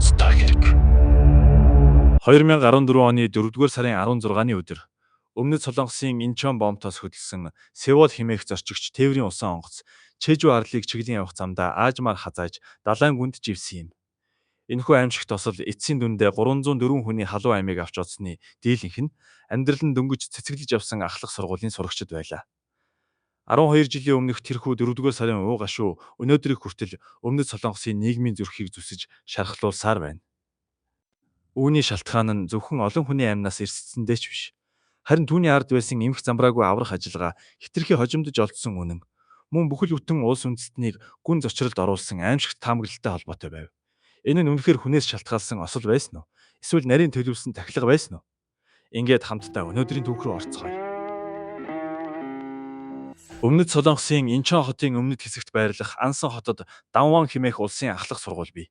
онцтой хэрэг. 2014 оны 4-р сарын 16-ны өдөр Өмнөд Солонгосын Инчон бомтоос хөдөлсөн Сеул хэмээх зорчигч тээврийн усан онгоц Чежу арлыг чиглэн явах замдаа аажмаар хазааж далайн гүнд живсэн юм. Энэхүү аимшигт осол эцсийн дүндээ 304 хүний халуун аймыг авч одсны дийлэнх нь амьдрал нь дөнгөж цэцэглэж явсан ахлах сургуулийн сурагчид байлаа. 12 жилийн өмнөх тэрхүү 4-р сарын уу гашуу өнөөдрийг хүртэл Өмнөд Солонгосын нийгмийн зүрхийг зүсэж шархлуулсаар байна. Үүний шалтгаан нь зөвхөн олон хүний амнаас эрсцсэндээ ч биш. Харин түүний ард байсан эмх замбраагүй аврах ажиллагаа хитрхи хожимдож олдсон үнэн мөн бүхэл бүтэн улс үндэстнийг гүн зочролд оруулсан аимшигт таамаглалтай холбоотой байв. Энэ нь үнэхээр хүнээс шалтгаалсан осол байсан уу? Эсвэл нарийн төлөвлөсөн тахилга байсан уу? Ингээд хамтдаа өнөөдрийн түүх рүү орцгоё. Өмнөд Солонгосын Инчон хотын өмнөд хэсэгт байрлах Ансан хотод Данван хэмээх улсын ахлах сургууль бий.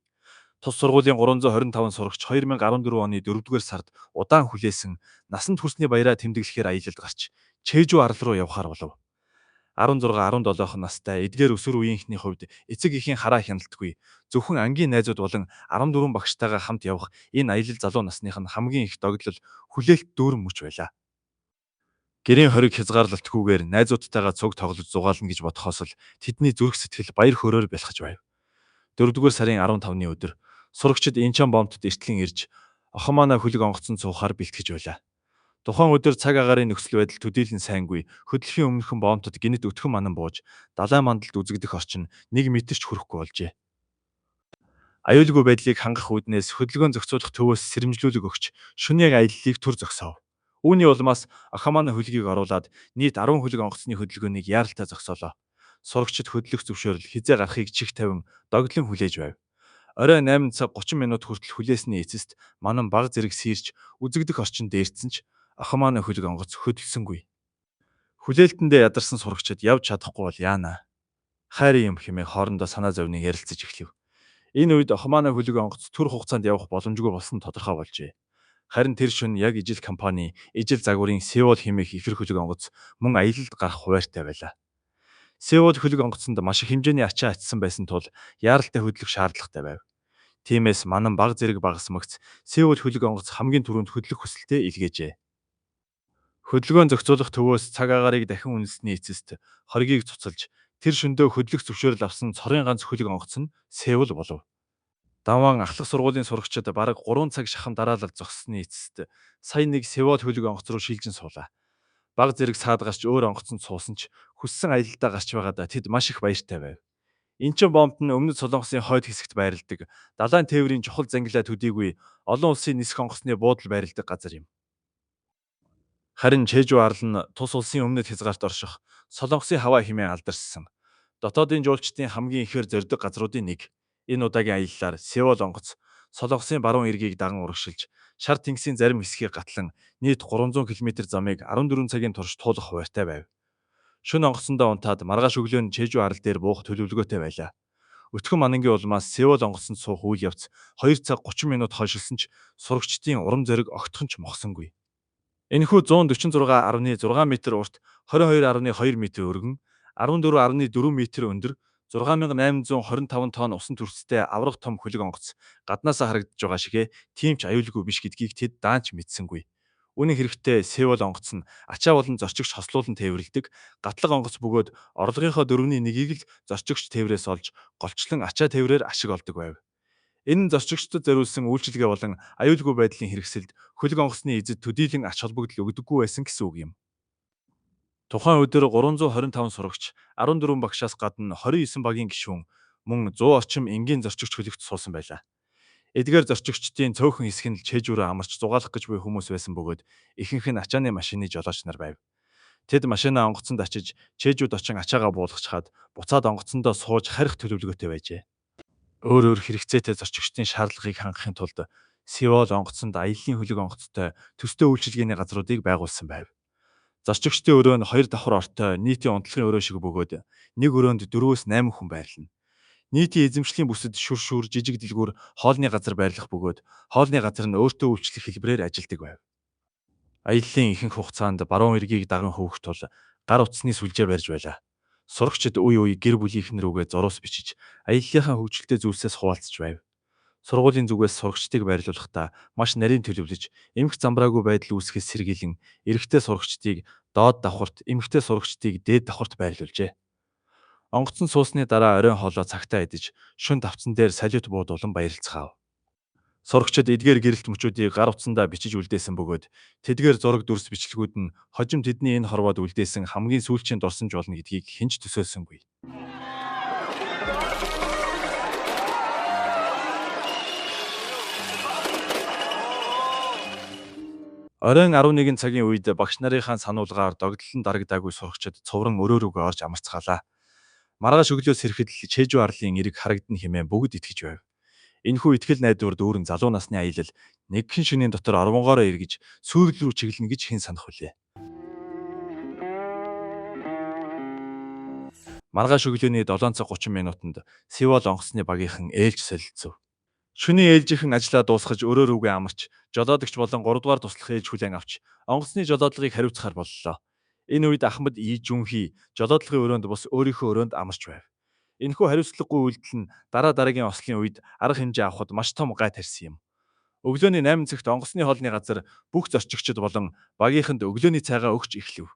Тус сургуулийн 325 сурагч 2014 оны 4-р сард удаан хүлээсэн насанд хүрсний баяраа тэмдэглэхээр аялалд гарч Чежу арал руу явхаар болов. 16-17 настай эдгээр өсвөр үеийнхний хувьд эцэг эхийн хараа хяналтгүй зөвхөн ангийн найзууд болон 14 багштайгаа хамт явах энэ аялал залуу насных нь хамгийн их догдлол хүлээлт дүүрэн мөч байлаа. Гэрийн хориг хязгаарлалтгүйгээр найзуудтайгаа цуг тоглож зугаална гэж бодхоос л тэдний зүрх сэтгэл баяр хөөрөөр бэлхэж байв. 4-р сарын 15-ны өдөр сурагчид Инчон бомтод эртлэн ирж охомооноо хөлөг онгоцон цуухаар бэлтгэж байлаа. Тухайн өдөр цаг агаарын нөхцөл байдал төдийлөн сайнгүй хөдөлгөөний өмнөхөн бомтод гинэт өтгөн манан бууж далайн мандалд үзэгдэх орчин 1 метр ч хүрэхгүй болжээ. Аюулгүй байдлыг хангах үүднээс хөдөлгөөн зохицуулах төвөөс сэрэмжлүүлэг өгч шөнийн аяллыг төр зогсоов. Үүний улмаас охомооноо хөлгийг оруулаад нийт 10 хөлөг онгоцны хөдөлгөөнийг яаралтай зогсоолоо. Сурагчид хөдлөх зөвшөөрөл хизээ гарахыг чих тавин догдлон хүлээж байв. Орой 8 цаг 30 минут хүртэл хүлээсний эцэст манан баг зэрэг сийрч үзэгдэх орчин дээрдсэн ч охомооноо хөлөг онгоц хөдөлсөнгүй. Хүлээлтэндээ ядарсан сурагчид явж чадахгүй бол яана. Хайр юм хэмээн хоорондоо санаа зовныг ярилцаж эхлэв. Энэ үед охомооноо хөлөг онгоц төр хугацаанд явах боломжгүй болсон тодорхой болжээ. Харин тэр шөнө яг ижил компани, ижил загварын Сеул хэмээх ихэр хөлөг онгоц мөн аялалд гарах хуваарьтай байлаа. Сеул хөлөг онгоцонд маш их хэмжээний ачаа атсан байсан тул яаралтай хөдлөх шаардлагатай байв. Тиймээс манан баг зэрэг багасмагц Сеул хөлөг онгоц хамгийн түрүүнд хөдлөх хүсэлтэд илгээжээ. Хөдөлгөөн зохицуулах төвөөс цаг агаарыг дахин үнэлсний эцэст хоригийг цуцалж тэр шөндөө хөдлөх зөвшөөрөл авсан цорын ганц хөлөг онгоц нь Сеул болов. Данван ахлах сургуулийн сурагчид бараг 3 цаг шахам дараалал зогссны эцэст сая нэг Сеул хөлөг онгоц руу шилжин суулаа. Баг зэрэг саад гарч өөр онгоцонд суусан ч хүссэн аялалдаа гарч байгаадаа тэд маш их баяртай байв. Инчон бомт нь Өмнөд Солонгосын хойд хэсэгт байрладаг далайн тээврийн чухал зангилаа төдийгүй олон улсын нисэх онгоцны буудал байрладаг газар юм. Харин Чежу арал нь тус улсын өмнөд хязгаарт орших Солонгосын хаваа хэмээн алдаршсан. Дотоодын жуулчдын хамгийн ихээр зорьдог газруудын нэг. Энэ удаагийн аяллаар Сеул онгоц Солонгосын баруун эргийг даган урагшилж, шар тэнгисийн зарим хэсгийг гатлан нийт 300 км замыг 14 цагийн турш туулах хуваарьтай байв. Шөнө онгоцондоо унтаад маргааш өглөө нь Чежу арал дээр буух төлөвлөгөөтэй байлаа. Өтгөн манангийн улмаас Сеул онгоцонд суух үйл явц 2 цаг 30 минут хойшилсан ч сурагчдын урам зориг огтхон ч мохсонгүй. Энэхүү 146.6 м урт, 22.2 м өргөн, 14.4 м өндөр 6825 тонн усан төрцтэй аврах том хөлөг онгоц гаднаасаа харагдаж байгаа шигэ тийм ч аюулгүй биш гэдгийг тэд даанч мэдсэнгүй. Үүний хэрэгтэй Сеул онгоц нь ачаа болон зорчигч хослуулан тээвэрлэдэг гатлаг онгоц бөгөөд орлогынхоо 4/1-ийг л зорчигч тээврээс олж голчлон ачаа тээврээр ашиг олдог байв. Энэ нь зорчигчдод зориулсан үйлчилгээ болон аюулгүй байдлын хэрэгсэлд хөлөг онгоцны эзэд төдийлөн ач холбогдол өгдөггүй байсан гэсэн үг юм. Тухайн өдөр 325 сурагч 14 багшаас гадна 29 багийн гишүүн мөн 100 орчим энгийн зорчигч хөлөгт суусан байлаа. Эдгээр зорчигчдын цөөхөн хэсэг нь Чежүрөө амарч зугаалах гэж буй хүмүүс байсан бөгөөд ихэнх нь ачааны машины жолооч нар байв. Тэд машинаа онгоцонд очиж Чежүд очин ачаагаа буулгачаад буцаад онгоцондоо сууж харих төлөвлөгөөтэй байжээ. Өөр хэрэгцээтэй зорчигчдын шаардлагыг хангахын тулд Сеул онгоцонд аяллаа хөлөг онгоцтой төстэй үйлчилгээний газруудыг байгуулсан байв. Зорчигчдын өрөө нь 2 давхар ортой нийтийн унтлагын өрөө шиг бөгөөд нэг өрөөнд 4-8 хүн байрлана. Нийтийн эзэмшлийн бүсэд шүр жижиг дэлгүүр хоолны газар байрлах бөгөөд хоолны газар нь өөртөө үйлчлэх хэлбэрээр ажилладаг байв. Аяллаа ихэнх хугацаанд баруун эргийг даган хөөх тул гар утасны сүлжээ барьж байлаа. Сурагчид үе гэр бүлийнхэн рүүгээ зуруус бичиж аяллахаа хөгжилтэй зүйлсээс хуваалцж байв. Сургуулийн зүгээс сурагчдыг байрлуулахдаа маш нарийн төлөвлөж, эмх замбраагүй байдал үүсгэхээс сэргийлэн эрэгтэй сурагчдыг доод давхарт, эмэгтэй сурагчдыг дээд давхарт байрлуулжээ. Онгоцон суусны дараа оройн хоолоо цагтаа идэж, шөнө давцан дээр салют буудуулан баярлцгаав. Сурагчид эдгээр гэрэлт мөчүүдийг гар утсандаа бичиж үлдээсэн бөгөөд тэдгээр зураг дүрс бичлэгүүд нь хожим тэдний энэ хорвоод үлдээсэн хамгийн сүүлчийн дурсамж болно гэдгийг хэн ч төсөөлсөнгүй. Оройн 11 цагийн үед багш нарынхаа сануулгаар догдлон дарагдаагүй сурагчид цувран өрөө рүүгээ орж амарцгаалаа. Маргааш өглөөс ирэхэд л Чэжүү арлын эрэг харагдана хэмээн бүгд итгэж байв. Энэхүү итгэл найдвар дүүрэн залуу насны аялал нэгэн шөнийн дотор орвонгоороо эргэж сүүрэл рүү чиглэнэ гэж хэн санах вүлээ. Маргааш өглөөний 7 цаг 30 минутанд Сеул онгоцны багийнхан ээлж солилцов. Шөнийн ээлжийнхэн ажлаа дуусгаж өрөө рүүгээ амарч, жолоодогч болон 3 дугаар туслах ээлж хүлээн авч, онгоцны жолоодлогыг хариуцахаар боллоо. Энэ үед Ахмад Ий Жүнхий жолоодлогын өрөөнд бус өөрийнхөө өрөөнд амарч байв. Энэхүү хариуцлагагүй үйлдэл нь дараа дараагийн ослын үед арга хэмжээ авахд маш том гай тарьсан юм. Өглөөний 8 цагт онгоцны хоолны газар бүх зорчигчид болон багийнханд өглөөний цайгаа өгч эхлэв.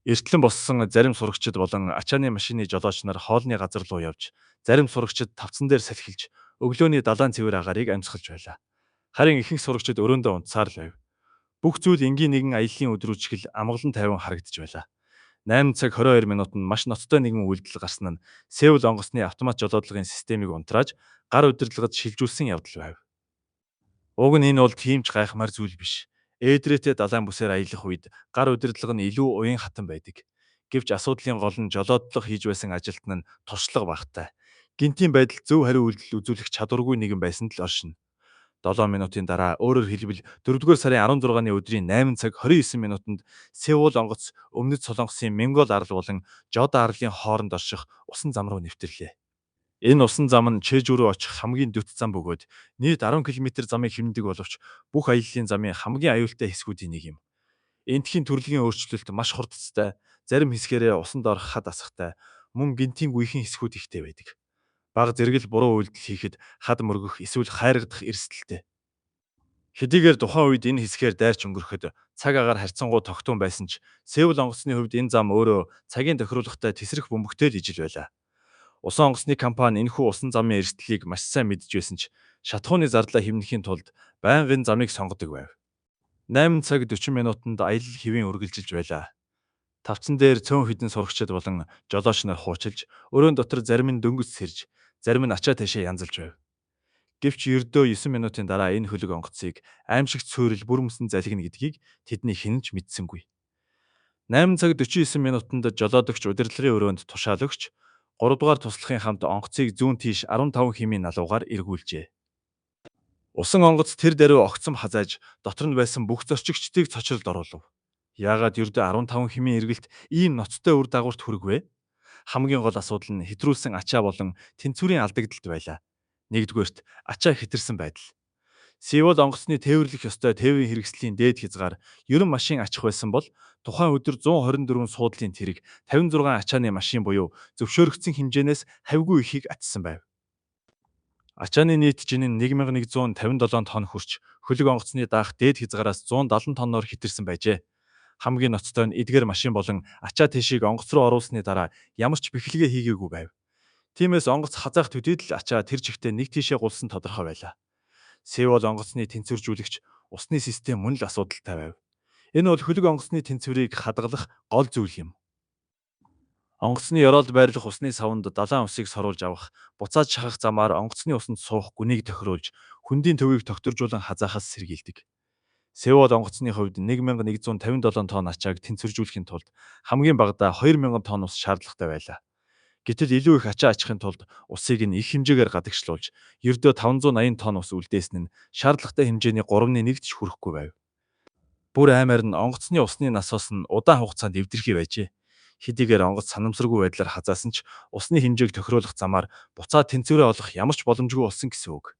Эртлэн боссон зарим сурагчид болон ачааны машины жолооч нар хоолны газар руу явж, зарим сурагчид тавцан дээр салхилж, өглөөний далайн цэвэр агаарыг амьсгалж байлаа. Харин ихэнх сурагчид өрөөндөө унтсаар л байв. Бүх зүйл энгийн нэгэн аяллаа өдрүүчгэл амгалан тайван харагдаж байлаа. 8 цаг 22 минутанд маш ноцтой нэгэн үйлдэл гарсан нь Сеул онгоцны автомат жолоодлогын системийг унтрааж, гар удирдлагад шилжүүлсэн явдал байв. Уг нь энэ бол тийм ч гайхмаар зүйл биш. Ээдрээтэй далайн бүсээр аялах үед гар удирдлага нь илүү уян хатан байдаг. Гэвч асуудлын гол нь жолоодлого хийж байсан ажилтан нь туршлага багтаа. Гинтийн байдал зөв хариу үйлдэл үзүүлэх чадваргүй нэгэн байсан л оршино. 7 минутын дараа өөрөөр хэлбэл 4-р сарын 16-ны өдрийн 8 цаг 29 минутанд Сеул онгоц Өмнөд Солонгосын Мингол арал болон Жод арлын хооронд орших усан зам руу нэвтрлээ. Энэ усан зам нь Чэжүү рүү очих хамгийн дөт зам бөгөөд нийт 10 км замыг хэмнэдэг боловч бүх аяллаа замын хамгийн аюултай хэсгүүдийн нэг юм. Энтхийн төрөлгийн өөрчлөлт маш хурдцтай, зарим хэсгээрээ усанд орох хад асахтай, мөн гинтийн гүйхэн хэсгүүд ихтэй байдаг. Бага зэрэг л буруу үйлдэл хийхэд хад мөргөх эсвэл хайргадах эрсдэлтэй. Хэдийгээр тухайн үед энэ хэсгээр дайрч өнгөрөхөд цаг агаар харьцангуй тогтун байсан ч Сеул онгоцны хувьд энэ зам өөрөө цагийн тохируулгатай тесрэх бөмбөгтэй л ижил байлаа. Усан онгоцны компани энэхүү усан замын эрсдлийг маш сайн мэдж байсан ч шатхууны зарлаа хэмнэхийн тулд байнгын замыг сонгодог байв. 8 цаг 40 минутанд аялал хэвийн үргэлжилж байлаа. Тавцан дээр цөөн хідэн сурагчид болон жолооч нар хуучилж, өрөөнд дотор зарим нь дөнгөж сэрж, зарим нь ачаа таашаа янзалж байв. Гэвч ердөө 9 минутын дараа энэ хөлөг онгоцыг аимшигт суурил бүр өмсөн залгина гэдгийг тэдний хэн ч мэдсэнгүй. 8 цаг 49 минутанд жолоодогч удирдлагын өрөөнд тушаалөгч 3 дугаар туслахын хамт онгоцыг зүүн тийш 15 хэмийн налуугаар эргүүлжээ. Усан онгоц тэр даруй огцом хазааж дотор нь байсан бүх зорчигчдыг цочролд оруулав. Яагаад ердөө 15 хэмийн эргэлт ийм ноцтой үр дагаварт хүргэв? Хамгийн гол асуудал нь хэтрүүлсэн ачаа болон тэнцвэрийн алдагдалт байлаа. Нэгдүгээрт ачаа хэтэрсэн байдал. Сеул онгоцны тээвэрлэх ёстой тээврийн хэрэгслийн дээд хязгаар 90 машин ачих байсан бол тухайн өдөр 124 суудлын тэрэг 56 ачааны машин буюу зөвшөөрөгдсөн хэмжээнээс хавьгүй ихийг ачсан байв. Ачааны нийт жин нь 1157 тонн хүрч хөлөг онгоцны даах дээд хязгаараас 170 тонноор хэтэрсэн байжээ. Хамгийн ноцтой нь эдгээр машин болон ачаа тийшийг онгоц руу оруулсны дараа ямар ч бэхлэгээ хийгээгүй байв. Тиймээс онгоц хазаах төдийд л ачаа тэр чигтээ нэг тийшээ гулсан тодорхой байлаа. Сеул онгоцны тэнцвэржүүлэгч усны систем мөн л асуудалтай байв. Энэ бол хөлөг онгоцны тэнцвэрийг хадгалах гол зүйл юм. Онгоцны ёроолд байрлах усны савнд далайн усыг соруулж авах, буцаад шахах замаар онгоцны усанд суух гүнийг тохируулж, хөндийн төвийг тогтворжуулан хазаахаас сэргийлдэг. Сеул онгоцны хувьд 1157 тонн ачааг тэнцвэржүүлэхийн тулд хамгийн багадаа 2000 тонн ус шаардлагатай байлаа. Гэтэл илүү их ачаа ачихын тулд усыг нь их хэмжээгээр гадагшлуулж, ердөө 580 тонн ус үлдээсэн нь шаардлагатай хэмжээний 3/1-д ч хүрэхгүй байв. Бүр аймаар нь онгоцны усны насоос нь удаан хугацаанд эвдэрхий байжээ. Хэдийгээр онгоц санамсаргүй байдлаар хазаасан ч усны хэмжээг тохируулах замаар буцаад тэнцвэрээ олох ямар ч боломжгүй болсон гэсэн үг.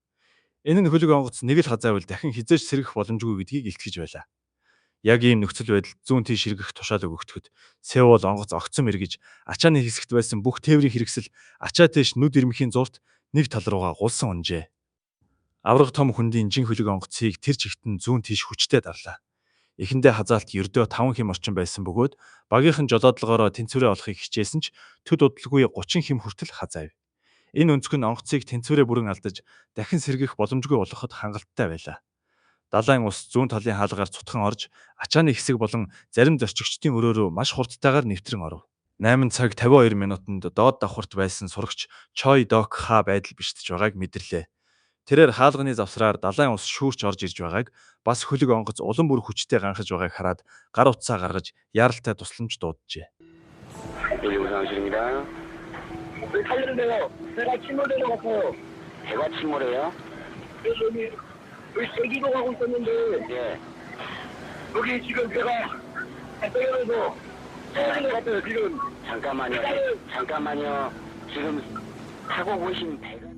Энэ нь хөлөг онгоц нэг л хазайвал дахин хизээж сэргэх боломжгүй гэдгийг илтгэж байлаа. Яг ийм нөхцөл байдал зүүн тийш сэргэх тушаал өгөгдөхөд Сеул онгоц огцом эргэж ачааны хэсэгт байсан бүх тээврийн хэрэгсэл ачаа тийш нүд ирмэхийн зурт нэг тал руугаа гулсан унжээ. Авраг том хүндийн жин хөлөг онгоцыг тэр чигтэн зүүн тийш хүчтэй дарлаа. Эхэндээ хазаалт ердөө 5 хим орчим байсан бөгөөд багийнхан жолоодлогоороо тэнцвэрээ олохыг хичээсэн ч төд удалгүй 30 хим хүртэл хазаав. Энэ өнцг нь онгоцыг тэнцвэрээ бүрэн алдаж дахин сэргийх боломжгүй болгоход хангалттай байлаа. Далайн ус зүүн талын хаалгаар цутхан орж, ачааны хэсэг болон зарим зорчигчдын өрөөрөө маш хурдтайгаар нэвтрэн оров. 8 цаг 52 минутанд доод давхарт байсан сурагч Чой Док Ха байдал бишдэж байгааг мэдэрлээ. Тэрээр хаалганы завсраар далайн ус шүүрч орж ирж байгааг бас хөлөг онгоц улам бүр хүчтэй ганхаж байгааг хараад гар утсаа гаргаж яаралтай тусламж дууджээ. 살려주세요. 배가 침몰되는 것 같아요. 배가 침몰해요? 여기 제주도 가고 있었는데 예. 여기 지금 배가 떨어져서 떨어진 것 같아요. 지금 잠깐만요. 지금 타고 오신 배가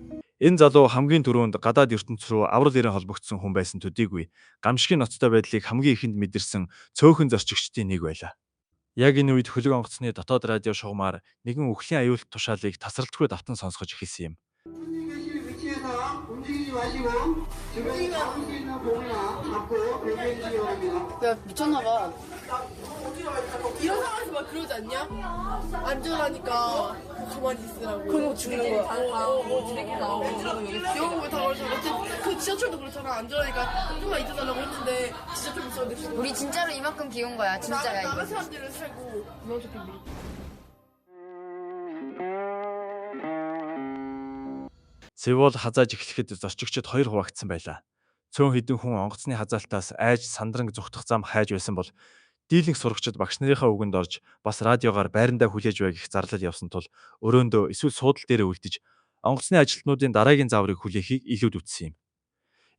Энэ залуу хамгийн түрүүнд гадаад ертөнц рүү аврал ирэн холбогдсон хүн байсан төдийгүй гамшигын ноцтой байдлыг хамгийн ихэнд мэдэрсэн цөөхөн зорчигчдын нэг байлаа. Яг энэ үед хөлөг онгоцны дотоод радио шугамаар нэгэн үхлийн аюулт тушаалыг тасралтгүй давтан сонсгож эхэлсэн юм. 야 미쳤나 봐. 이런 상황에서 막 그러지 않냐? 안전하니까 가만히 있으라고. 그러고 죽는 거야. 귀여운 거 다 그러잖아. 그 지하철도 그렇잖아. 안전하니까 좀만 있어달라고 했는데 지하철 있었는데 우리 진짜로 이만큼 귀여운 거야. 진짜야 나가 이거. 사람들을 살고 너무 좋겠네. Сеул хазааж эхлэхэд зорчигчид 2 хуваагдсан байлаа. Цөөн хэдэн хүн онгоцны хазаалтаас айж сандранг зүхтах зам хайж байсан бол дийлэнх сурагчид багш нарынхаа үгэнд орж бас радиогоор байрандаа хүлээж байг их зарлал явсан тул өрөөндөө эсвэл суудал дээрээ үлдэж онгоцны ажилтнуудын дараагийн зааврыг хүлээхийг илүүд үтсэн юм.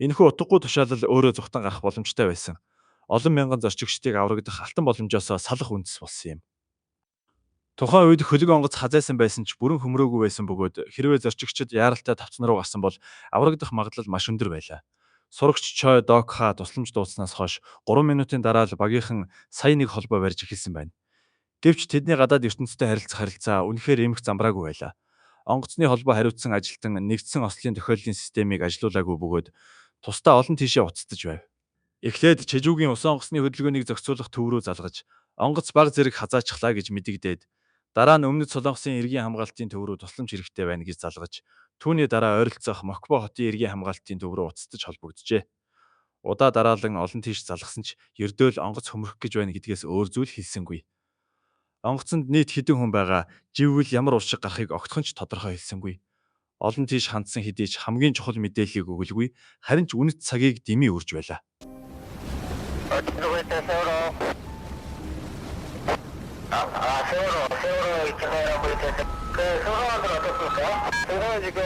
Энэхүү утгагүй тушаалал өөрөө зүхтан гарах боломжтой байсан. Олон мянган зорчигчдыг аврагдах алтан боломжоос салах үндэс болсон юм. Тухайн үед хөлөг онгоц хазайсан байсан ч бүрэн хөмрөөгүй байсан бөгөөд хэрвээ зорчигчид яаралтай тавцан руу гарсан бол аврагдах магадлал маш өндөр байлаа. Сурагч Чой Док Ха тусламж дууснаас хойш 3 минутын дараа л багийнхан сая нэг холбоо барьж эхэлсэн байна. Гэвч тэдний гадаад ертөнцтэй харилцаа үнэхээр эмх замбраагүй байлаа. Онгоцны холбоо хариуцсан ажилтан нэгдсэн ослын тохиоллын системийг ажилуулаагүй бөгөөд тусдаа олон тийшээ уцтаж байв. Эхлээд Чежүүгийн усан онгоцны хөдөлгөөнийг зохицуулах төв рүү залгаж онгоц баг зэрэг хазаачлаа гэж мэдэгдээд дараа нь Өмнөд Солонгосын эргийн хамгаалтын төв рүү тусламж хэрэгтэй байна гэж залгаж түүний дараа ойролцоох Мокбо хотын эргийн хамгаалтын төв рүү уцтаж холбогджээ. Удаа дараалан олон тийш залгасан ч ердөөл онгоц хөмрөх гэж байна гэдгээс өөр зүйл хэлсэнгүй. Онгоцонд нийт хэдэн хүн байгаа, живвэл ямар уршиг гарахыг огтхон ч тодорхой хэлсэнгүй. Олон тийш хандсан хэдий ч хамгийн чухал мэдээллийг өгөлгүй, харин ч үнэт цагийг дэмий үрж байлаа. 세월호 입장이라고 이렇게 그 소방관들 어떻습니까? 저는 지금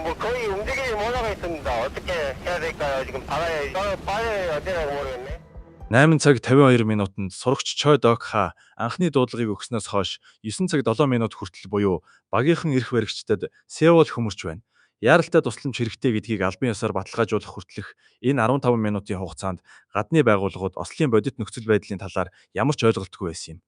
뭐 거의 움직이지 못하고 있습니다. 어떻게 해야 될까요? 지금 바다에 어디라고 모르겠네. 8 цаг 52 минутанд сурагч Чой Док Ха анхны дуудлагыг өгснөөс хойш 9 цаг 7 минут хүртэл буюу багийнхан эрх баригчдад Сеул хөмөрч байна. Яаралтай тусламж хэрэгтэй гэдгийг албан ёсоор баталгаажуулах хүртэлх энэ 15 минутын хугацаанд гадны байгууллагууд ослын бодит нөхцөл байдлын талаар ямар ч ойлголтгүй байсан юм.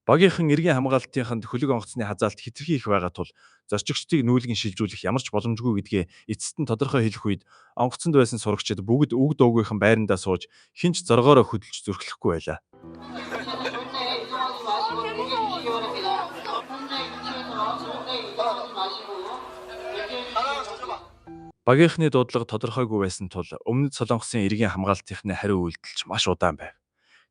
Багийнхан эргийн хамгаалтынханд хөлөг онгоцны хазаалт хэтэрхий их байгаа тул зорчигчдыг нүүлгэн шилжүүлэх ямар ч боломжгүй гэдгээ эцэст нь тодорхой хэлэх үед онгоцонд байсан сурагчид бүгд үг дуугийнхан байрандаа сууж хинч зоргоороо хөдөлж зүрхлэхгүй байлаа. Багийнхны дуудлага тодорхойгүй байсан тул Өмнөд Солонгосын эргийн хамгаалтынхны хариу үйлдэлч маш удаан байв.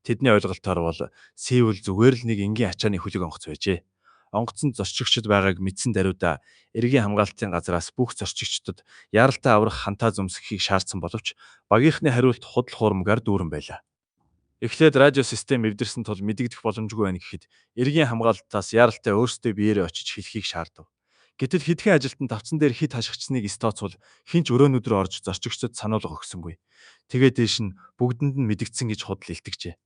Тэдний ойлголтоор бол Сеул зүгээр л нэг энгийн ачааны хөлөг онгоц байжээ. Онгоцонд зорчигчд байгааг мэдсэн даруйда эргийн хамгаалтын газраас бүх зорчигчдод яаралтай аврах хантаа зөмсөхийг шаардсан боловч багийнхны хариулт худал хуурмгаар дүүрэн байлаа. Эхлээд радио систем эвдэрсэн тул мэдэгдэх боломжгүй байна гэхэд эргийн хамгаалтаас яаралтай өөрсдөө биеэрээ очиж хэлхийг шаардав. Гэтэл хэдхэн ажилтан тавцан дээр хит хашгичсныг стооцвол хинч өрөөнүүд рүү орж зорчигчдод сануулга өгсөнгүй. Тэгээд дээш нь бүгдэнд нь мэдэгдсэн гэж худал илтгэжээ.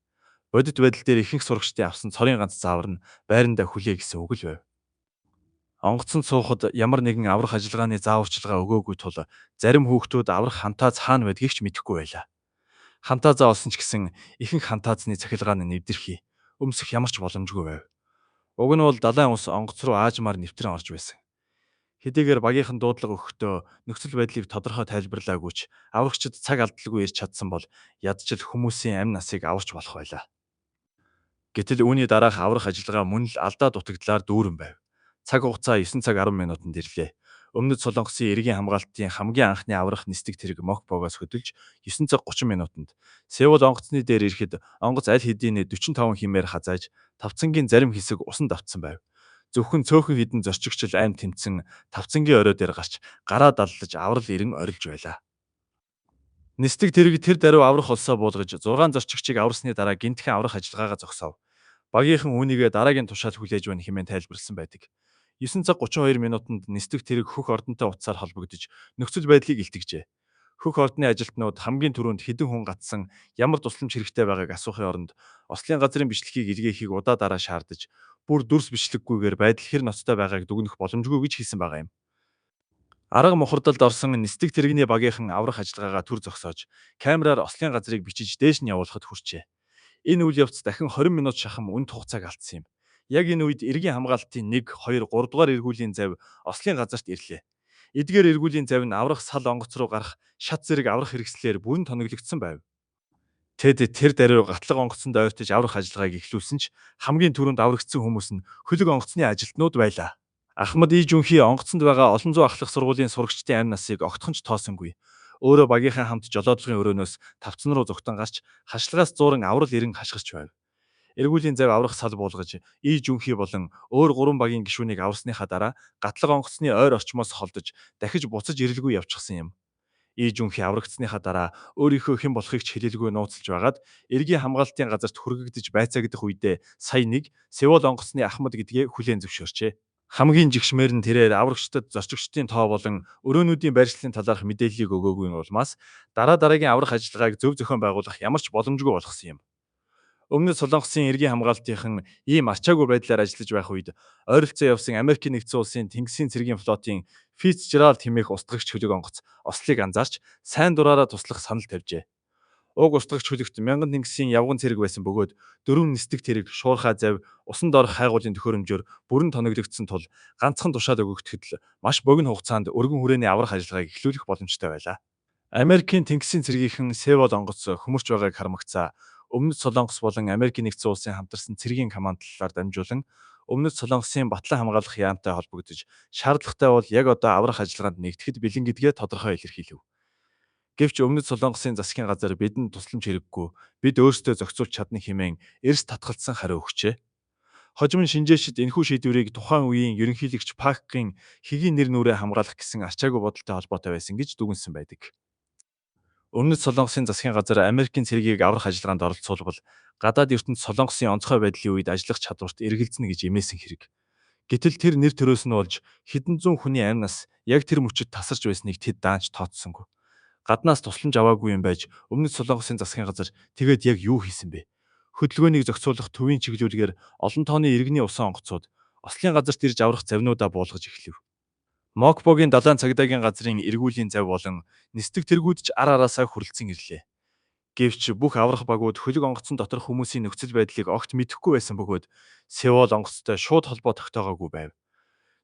Бодит байдал дээр ихэнх сурагчдын авсан цорын ганц заавар нь байрандаа хүлээ гэсэн үг л байв. Онгоцонд суухад ямар нэгэн аврах ажиллагааны зааварчилгаа өгөөгүй тул зарим хүүхдүүд аврах хантаац хаана байдгийг ч мэдэхгүй байлаа. Хантаазаа олсон ч гэсэн ихэнх хантаазны цахилгаан нь нэвдэрхий, өмсөх ямар ч боломжгүй байв. Уг нь бол далайн ус онгоц руу аажмаар нэвтрэн орж байсан. Хэдийгээр багийнхан дуудлага өгөхдөө нөхцөл байдлыг тодорхой тайлбарлаагүй ч аврагчид цаг алдалгүй ирж чадсан бол ядчил хүмүүсийн амь насыг аварч болох байлаа. Гэтэл үүний дараах аврах ажиллагаа мөн л алдаа дутагдлаар дүүрэн байв. Цаг хугацаа 9 цаг 10 минутанд ирлээ. Өмнөд Солонгосын эргийн хамгаалтын хамгийн анхны аврах нисдэг тэрэг Мокпогоос хөдөлж 9 цаг 30 минутанд Сеул онгоцны дээр ирэхэд онгоц аль хэдийн 45 хэмээр хазааж тавцангийн зарим хэсэг усанд автсан байв. Зөвхөн цөөхөн хідэн зорчигчл аим тэмцэн тавцангийн орой дээр гарч гараа даллаж аврал ирэн орилж байлаа. Нисдэг тэрэг тэр даруй аврах улсаа буулгаж 6 зорчигчийг аварсны дараа гинтхэн аврах ажиллагаагаа зогсов. Багийнхан үүнийгээ дараагийн тушаал хүлээж байна хэмээн тайлбарласан байдаг. 9 цаг 32 минутанд нисдэг тэрэг хөх ордонтой утсаар холбогдож нөхцөл байдлыг илтгэжээ. Хөх ордны ажилтнууд хамгийн түрүүнд хэдэн хүн гатсан ямар тусламж хэрэгтэй байгааг асуухын оронд ослын газрын бичлэгийг илгээхийг удаа дараа шаардаж бүр дүрс бичлэггүйгээр байдал хэр ноцтой байгааг дүгнэх боломжгүй гэж хийсэн байгаа юм. Арга мухардалд орсон нисдэг тэрэгний багийнхан аврах ажиллагаагаа түр зогсоож камераар ослын газрыг бичиж дээш нь явуулахад хүрчээ. Энэ үйл явц дахин 20 минут шахам үнд хугацааг алдсан юм. Яг энэ үед эргийн хамгаалтын 1, 2, 3 дугаар эргүүлийн завь ослын газарт ирлээ. Эдгээр эргүүлийн завь нь аврах сал онгоц руу гарах шат зэрэг аврах хэрэгслээр бүрэн тоноглогдсон байв. Тэд тэр даруй гатлаг онгоцонд ойртож аврах ажиллагааг эхлүүлсэн ч хамгийн түрүүнд аврагдсан хүмүүс нь хөлөг онгоцны ажилтнууд байлаа. Ахмад И Жүнхи онгоцонд байгаа олон зуун ахлах сургуулийн сурагчдын амь насыг огтхон ч тоосонгүй. Өөрөө багийнхан хамт жолоодлогын өрөөнөөс тавцан руу зүгтэн гарч хашлагаас зууран аврал ирэн хашгирч байв. Эргүүлийн завь аврах сал буулгаж И Жүнхи болон өөр 3 багийн гишүүнийг аварсныхаа дараа гатлаг онгоцны ойр орчмоос холдож дахиж буцаж ирэлгүй явчихсан юм. И Жүнхи аврагдсныхаа дараа өөрийнхөө хэн болохыг ч хэлэлгүй нууцлж байгаад эргийн хамгаалтын газарт хүргэгдэж байцаагдах үедээ сая нэг Сеул онгоцны Ахмад гэдгээ хүлээн зөвшөөрчээ. Хамгийн жигшмээр нь тэрээр аврагчдад зорчигчдын тоо болон өрөөнүүдийн байршлын талаарх мэдээллийг өгөөгүй улмаас дараагийн аврах ажиллагааг зөв зохион байгуулах ямар ч боломжгүй болгосон юм. Өмнөд Солонгосын эргийн хамгаалтынхан ийм арчаагүй байдлаар ажиллаж байх үед ойролцоо явсан Америкийн нэгдсэн улсын Тэнгисийн цэргийн флотын Фицжеральд хэмээх устгагч хөлөг онгоц ослыг анзаарч сайн дураараа туслах санал тавьжээ. Уг устгагч хөлөгт 1000 тэнгисийн явган цэрэг байсан бөгөөд 4 нисдэг тэрэг шуурхай завь усанд орох хайгуулын төхөөрөмжөөр бүрэн тоноглогдсон тул ганцхан тушаал өгөгдөхөд л маш богино хугацаанд өргөн хүрээний аврах ажиллагааг эхлүүлэх боломжтой байлаа. Америкийн Тэнгисийн цэргийнхэн Сеул онгоц хөмөрч байгааг хармагцаа Өмнөд Солонгос болон Америкийн нэгдсэн улсын хамтарсан цэргийн командлалаар дамжуулан Өмнөд Солонгосын батлан хамгаалах яамтай холбогдож шаардлагатай бол яг одоо аврах ажиллагаанд нэгдэхэд бэлэн гэдгээ тодорхой илэрхийлэв. Гэвч Өмнөд Солонгосын засгийн газар бидэнд тусламж хэрэггүй, бид өөрсдөө зохицуулж чадна хэмээн эрс татгалцсан хариу өгчээ. Хожим шинжээчид энэхүү шийдвэрийг тухайн үеийн ерөнхийлөгч Пакын хэгийн нэр нүрээ хамгаалах гэсэн арчаагүй бодолтой холбоотой байсан гэж дүгнсэн байдаг. Өмнөд Солонгосын засгийн газар Америкийн цэргийг аврах ажиллагаанд оролцуулбал гадаад ертөнд Солонгосын онцгой байдлын үед ажиллах чадварт эргэлзнэ гэж эмээсэн хэрэг. Гэтэл тэр нэр төрөөс нь болж хэдэн зуун хүний амь нас яг тэр мөчөд тасарч байсныг тэд даанч тооцсонгүй. Гаднаас тусламж аваагүй юм байж Өмнөд Солонгосын засгийн газар тэгээд яг юу хийсэн бэ? Хөдөлгөөнийг зохицуулах төвийн чиглүүлгээр олон тооны иргэний усан онгоцууд ослын газарт ирж аврах завнуудаа буулгаж эхлэв. Мокпогийн далайн цагдаагийн газрын эргүүлийн завь болон нисдэг тэргүүд ч ар араасаа хүрлцэн ирлээ. Гэвч бүх аврах багууд хөлөг онгоцон доторх хүмүүсийн нөхцөл байдлыг огт мэдэхгүй байсан бөгөөд Сеул онгоцтой шууд холбоо тогтоогоогүй байв.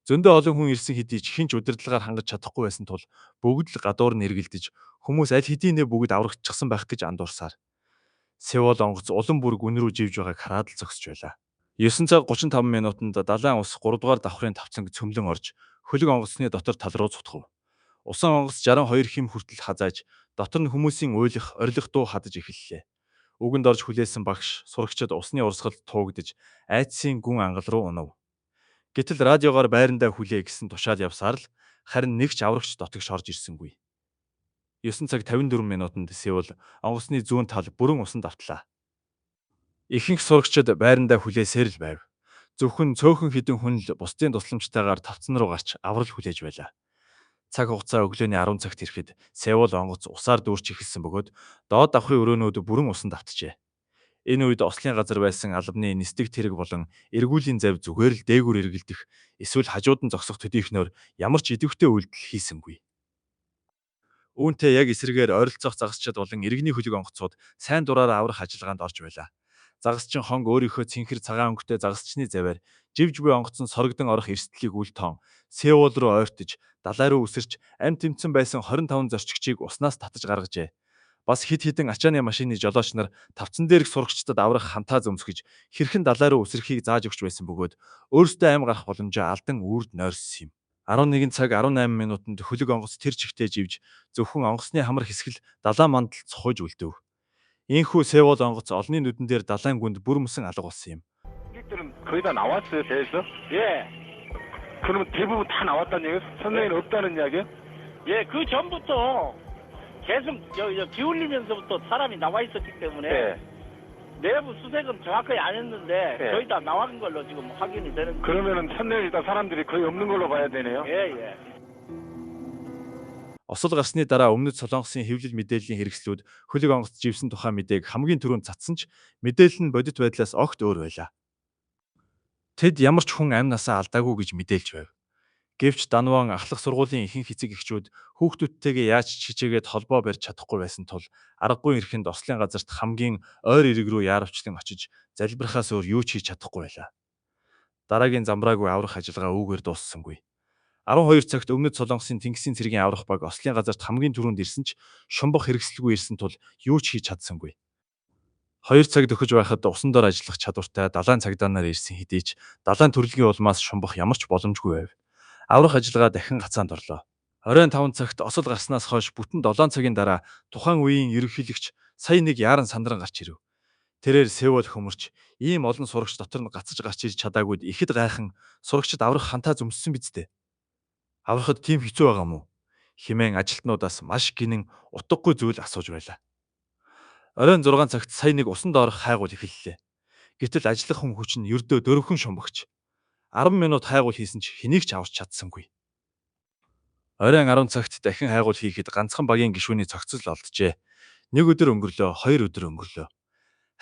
Зөндөө олон хүн ирсэн хэдий ч хинч удирдлагаар хангаж чадахгүй байсан тул бүгд л гадуур нь эргэлдэж хүмүүс аль хэдийнэ бүгд аврагдчихсан байх гэж андуурсаар Сеул онгоц улам бүр гүн рүү живж байгааг хараад л зогсож байлаа. 9 цаг 35 минутанд далайн ус 3 дугаар давхрын тавцанг цөмлөн орж хөлөг онгоцны дотор тал руу цутгав. Усан онгоц 62 хэм хүртэл хазааж дотор нь хүмүүсийн уйлах, орилох дуу хадаж эхэллээ. Үгэнд орж хүлээсэн багш сурагчид усны урсгалд туугдж айдсын гүн ангал руу унав. Гэтэл радиогоор байрандаа хүлээ гэсэн тушаал явсаар л харин нэг ч аврагч дотогш орж ирсэнгүй. 9 цаг 54 минутанд Сеул онгоцны зүүн тал бүрэн усанд автлаа. Ихэнх сурагчид байрандаа хүлээсээр л байв. Зөвхөн цөөхөн хідэн хүн л бусдын тусламжтайгаар тавцан руу гарч аврал хүлээж байлаа. Цаг хугацаа өглөөний 10 цагт ирэхэд Сеул онгоц усаар дүүрч эхэлсэн бөгөөд доод давхрын өрөөнүүд бүрэн усанд автжээ. Энэ үед ослын газар байсан албаны нисдэг тэрэг болон эргүүлийн завь зүгээр л дээгүүр эргэлдэх эсвэл хажууд нь зогсох төдийхнөөр ямар ч идэвхтэй үйлдэл хийсэнгүй. Үүнтэй яг эсрэгээр ойролцоох загасчид болон иргэний хөлөг онгоцууд сайн дураараа аврах ажиллагаанд орж байлаа. Загасчин хонг өөрийнхөө цэнхэр цагаан өнгөтэй загасчны заваар живж буй онгоцон сорогдон орох эрсдлийг үл тоон Сеул руу ойртож далай руу үсэрч амь тэмцэн байсан 25 зорчигчийг уснаас татаж гаргажээ. Бас хид хідэн ачааны машины жолооч нар тавцан дээрх сурагчдад аврах хантаа зөмсгөж хэрхэн далай руу үсрэхийг зааж өгч байсан бөгөөд өөрсдөө аим гарах боломжоо алдан үрд нойрсон юм. 11 цаг 18 минутанд хөлөг онгоц тэр чигтээ живж зөвхөн онгоцны хамар хэсгэл далайн мандалд цохойж үлдэв. Ийхүү Сеул онгоц олонний нүдэн дээр далайн гүнд бүрмсэн алга болсон юм. 들은 거의 다 나왔어요, 배에서? 예. 그러면 대부분 다 나왔다는 얘기예요? 선생님은 없다는 이야기예요? 예, 그 전부터 계속 기울리면서부터 사람이 나와 있었기 때문에 예. 내부 수색은 정확하게 안 했는데 예. 거의 다 나간 걸로 지금 확인이 되는 거예요. 그러면은 천내에 일단 사람들이 거의 없는 걸로 봐야 되네요. 예, 예. Осол гарсны дараа өмнөд Солонгосын хэвлэл мэдээллийн хэрэгслүүд хөлөг онгоц живсэн тухай мэдээг хамгийн түрүүнд цацсан ч мэдээлэл нь бодит байдлаас огт өөр байлаа. Тэд ямар ч хүн амь насаа алдаагүй гэж мэдээлж байв. Гэвч Данван ахлах сургуулийн ихэнх эцэг эхчүүд хүүхдүүдтэйгээ яаж чичээгээд холбоо барьж чадахгүй байсан тул аргагүй эрхэнд ослын газарт хамгийн ойр ирэг рүү яарвчлан очиж залбирахаас өөр юу ч хийж чадахгүй байлаа. Дараагийн замбраагүй аврах ажиллагаа үүгээр дууссангүй. 12 цагт өмнөд Солонгосын тэнгисийн цэргийн аврах баг ослын газарт хамгийн түрүүнд ирсэн ч шумбах хэрэгслгүй ирсэн тул юу ч хийж чадсангүй. 2 цаг дөхөж байхад усан дор ажиллах чадвартай далайн цагдаанаар ирсэн хэдий ч далайн төрөлгийн улмаас шумбах ямар ч боломжгүй байв. Аврах ажиллагаа дахин гацаанд орлоо. Оройн 5 цагт осол гарснаас хойш бүтэн 7 цагийн дараа тухайн үеийн ерөнхийлөгч сая нэг яаран сандран гарч ирэв. Тэрээр Сеул хөмөрч ийм олон сурагч дотор нь гацаж гарч ирж чадаагүйд ихэд гайхан сурагчид аврах хантаа зөмссөн биз дээ. Аврахад тийм хэцүү байгаа мó хэмээн ажилтнуудаас маш гинэн утгагүй зүйл асууж байлаа. Оройн 6 цагт сая нэг усан доорох хайгуул эхэллээ. Гэтэл ажиллах хүн хүч нь ердөө дөрвөн шумбагч. 10 минут хайгуул хийсэн ч хэнийг ч аварч чадсангүй. Оройн 10 цагт дахин хайгуул хийхэд ганцхан багийн гишүүний цогцол олджээ. Нэг өдөр өнгөрлөө, 2 өдөр өнгөрлөө.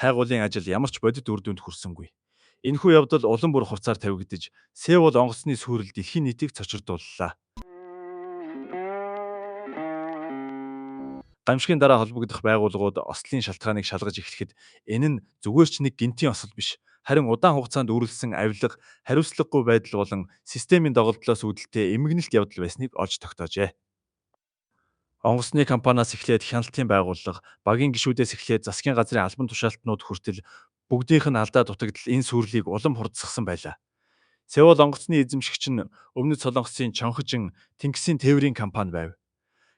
Хайгуулын ажил ямар ч бодит үр дүнд хүрсэнгүй. Энэхүү явдал улам бүр хувцаар тавигдж, Сеул онгоцны сүрэл дэлхийн нийтийг цочирдууллаа. Гамшигын дараа холбогдох байгууллагууд ослын шалтгааныг шалгаж эхлэхэд энэ нь зүгээр ч нэг гинтийн осол биш, харин удаан хугацаанд үргэлжлсэн авилга, хариуцлагагүй байдал болон системийн доголдлоос үүдэлтэй эмгэнэлт явдал байсныг олж тогтоожээ. Онгоцны компаниас эхлээд хяналтын байгууллага, багийн гишүүдээс эхлээд засгийн газрын албан тушаалтнууд хүртэл бүгдийнх нь алдаа дутагдал энэ сүрлийг улам хурдсгсан байлаа. Сеул онгоцны эзэмшигч нь өмнөд Солонгосын Чонхжин тэнгисийн тээврийн компани байв.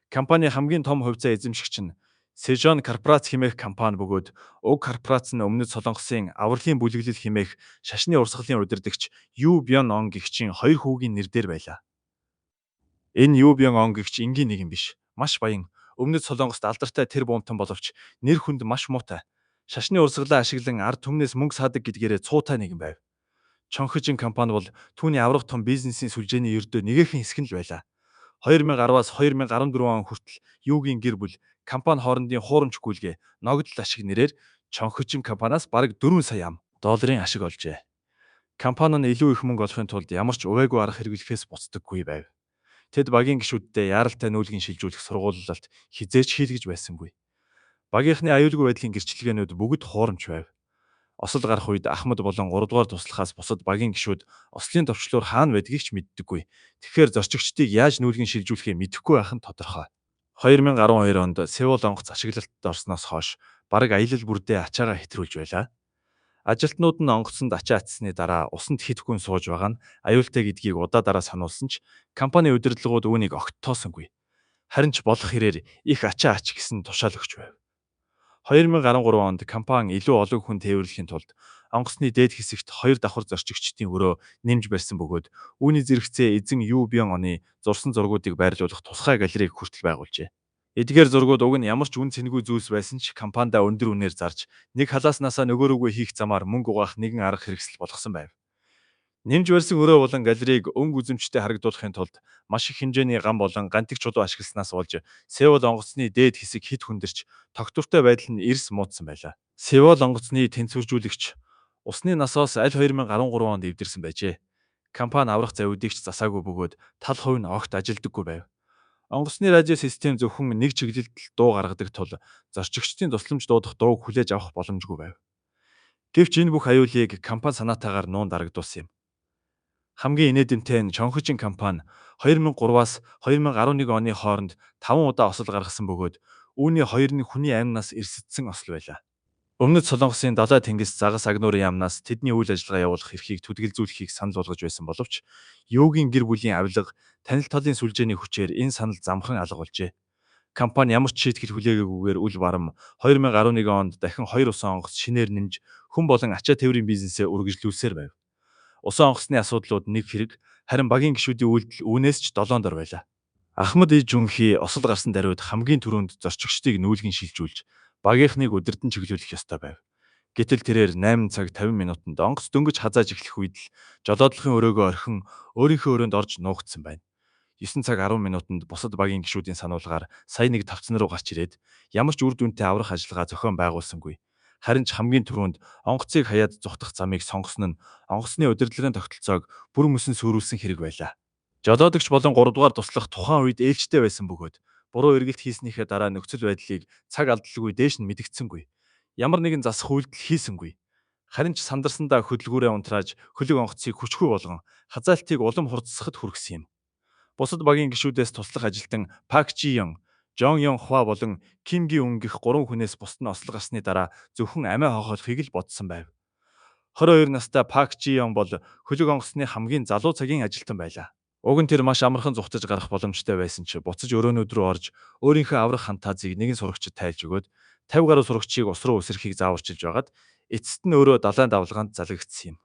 Компани хамгийн том хувьцаа эзэмшигч нь Sejong Corporation хэмээх компани бөгөөд Уг Corporation нь өмнөд Солонгосын авралын бүлэглэл хэмээх шашны урсгалын удирдагч Ю Бён Он гэгчийн хоёр хүүгийн нэрээр байлаа. Энэ Ю Бён Он гэгч энгийн нэгэн биш, маш баян, өмнөд Солонгост алдартай тэр буунтан боловч нэр хүнд маш муутай. Шашны урсгалаа ашиглан ард түмнээс мөнгө саадаг гэдгээрээ цуутай нэгэн байв. Чонхжин компани бол түүний аврах том бизнесийн сүлжээний ердөө нэгэн хэсэг нь л байлаа. 2010-аас 2014 он хүртэл Юугийн гэр бүл компани хоорондын хуурамч гүйлгээ ногдол ашиг нэрээр Чонхжин компаниас бараг 4 сая долларын ашиг олжээ. Компани нь илүү их мөнгө олохын тулд ямар ч увайгүй арга хэрэглэхээс буцдаггүй байв. Тэд багийн гишүүддээ яаралтай нүүлгийн шилжүүлэх сургуулалт хизээч хийлгэж байсангүй. Багийнхны аюулгүй байдлын гэрчлэгээнүүд бүгд хуурамч байв. Осол гарах үед Ахмад болон 3 дугаар туслахаас бусад багийн гишүүд ослын товчлуур хаана байдгийг ч мэддэггүй. Тэгэхээр зорчигчдыг яаж нүүлгэн шилжүүлэхээ мэдэхгүй байх нь тодорхой. 2012 онд Сеул онгоц ашиглалтад орсноос хойш бараг аялал бүрдээ ачаагаа хэтрүүлж байлаа. Ажилтнууд нь онгоцонд ачаа атсны дараа усанд хэд хүн сууж байгаа нь аюултай гэдгийг удаа дараа сануулсан ч компани удирдлагууд үүнийг огт тоосонгүй. Харин ч болох хэрээр их ачаа ач гэсэн тушаал өгч байв. 2013 онд компани илүү олон хүн тээвэрлэхийн тулд онгоцны дээд хэсэгт 2 давхар зорчигчдын өрөө нэмж барьсан бөгөөд үүний зэрэгцээ эзэн Ю Бён оны зурсан зургуудыг байрлуулах тусгай галерейг хүртэл байгуулжээ. Эдгээр зургууд уг нь ямар ч үн цэнэгүй зүйлс байсан ч компанидаа өндөр үнээр зарж нэг халааснасаа нөгөө рүүгээ хийх замаар мөнгө угаах нэгэн арга хэрэгсэл болгосон байв. Нэмж барьсан өрөө болон галерейг өнгө үзэмжтэй харагдуулахын тулд маш их хэмжээний ган болон гантик чулуу ашигласнаас болж Сеул онгоцны дээд хэсэг хит хүндэрч тогтвортой байдал нь эрс муудсан байлаа. Сеул онгоцны тэнцвэржүүлэгч усны насоос аль 2013 онд эвдэрсэн байжээ. Компани аврах завьдыг ч засаагүй бөгөөд тал хувь нь огт ажилдаггүй байв. Онгоцны радио систем зөвхөн нэг чиглэлд дуу гаргадаг тул зорчигчдын тусламж дуудах дууг хүлээж авах боломжгүй байв. Гэвч энэ бүх аюулыг компани санаатаагаар нуун дарагдуулсан юм. Хамгийн инээдэмтэй нь Чонхжин компани 2003-аас 2011 оны хооронд 5 удаа осол гаргасан бөгөөд үүний 2 нь хүний амнаас эрсдсэн осол байлаа. Өмнөд Солонгосын далай тэнгис загас агнуурын яамнаас тэдний үйл ажиллагаа явуулах эрхийг түтгэлзүүлэхийг санал болгож байсан боловч Юугийн гэр бүлийн авилга танил талын сүлжээний хүчээр энэ санал замхан алга болжээ. Компани ямар ч шийтгэл хүлээгээгүйгээр үл барам 2011 онд дахин 2 усан онгоц шинээр нэмж хүн болон ачаа тээврийн бизнесээ үргэлжлүүлсээр байв. Усан онгоцны асуудлууд нэг хэрэг, харин багийн гишүүдийн үйлдэл үүнээс ч 7 дор байлаа. Ахмад ий Жүнхи осол гарсан даруйд хамгийн түрүүнд зорчигчдыг нүүлгэн шилжүүлж багийнхныг удирдан чиглүүлэх ёстой байв. Гэтэл тэрээр 8 цаг 50 минутанд онгоц дөнгөж хазааж эхлэх үед л жолоодлогын өрөөгөө орхин өөрийнхөө өрөөнд орж нуугдсан байна. 9 цаг 10 минутанд бусад багийн гишүүдийн сануулгаар сая нэг тавцан руу гарч ирээд ямар ч үр дүнтэй аврах ажиллагаа зохион байгуулсангүй. Харин ч хамгийн түрүүнд онгоцыг хаяад зүхтах замыг сонгосон нь онгоцны удирдлагын тогтолцоог бүр мөсөн сүрүүлсэн хэрэг байлаа. Жолоодогч болон 3 дугаар туслах тухайн үед ээлжтэй байсан бөгөөд буруу эргэлт хийснийхээ дараа нөхцөл байдлыг цаг алдалгүй дээш нь мэдгдсэнгүй. Ямар нэгэн засах үйлдэл хийсэнгүй. Харин ч сандарсандаа хөдөлгүүрээ унтрааж хөлөг онгоцыг хүчгүй болгон хазаалтыг улам хурцсахад хүргэсэн юм. Бусад багийн гишүүдээс туслах ажилтан Пак Жи Ён, Жон Ён Хва болон Ким Ги Үн гэх 3 хүнээс бусд нь ослог гарсны дараа зөвхөн амиа хохиолохыг л бодсон байв. 22 настай Пак Жи Ён бол хөлөг онгоцны хамгийн залуу цагийн ажилтан байлаа. Уг нь тэр маш амархан зүхтаж гарах боломжтой байсан ч буцаж өрөөнүүд рүү орж өөрийнхөө аврах хантаазыг нэгэн сурагчид тайлж өгөөд 50 гаруй сурагчийг ус руу үсрэхийг зааварчилж байгаад эцэст нь өөрөө далайн давлгаанд залгагдсан юм.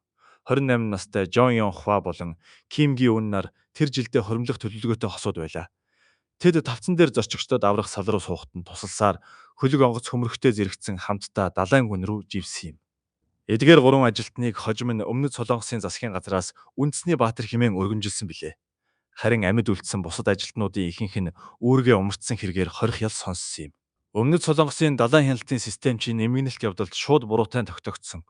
28 настай Жон Ён Хва болон Ким Ги Үн нар тэр жилдээ хоримлох төлөвлөгөөтэй хосууд байлаа. Тэд тавцан дээр зорчигчдод аврах сал руу суухад нь тусалсаар хөлөг онгоц хөмөрхтэй зэрэгцэн хамтдаа далайн гүн рүү живсэн юм. Эдгээр 3 ажилтныг хожим нь өмнөд Солонгосын засгийн газраас үндэсний баатар хэмээн өргөнжилсөн билээ. Харин амьд үлдсэн бусад ажилтнуудын ихэнх нь үүргээ умартсан хэрэгээр хорих ял сонссон юм. Өмнөд Солонгосын далайн хяналтын систем чинь нэмэгнэлт явдалд шууд буруутай тогтогдсон.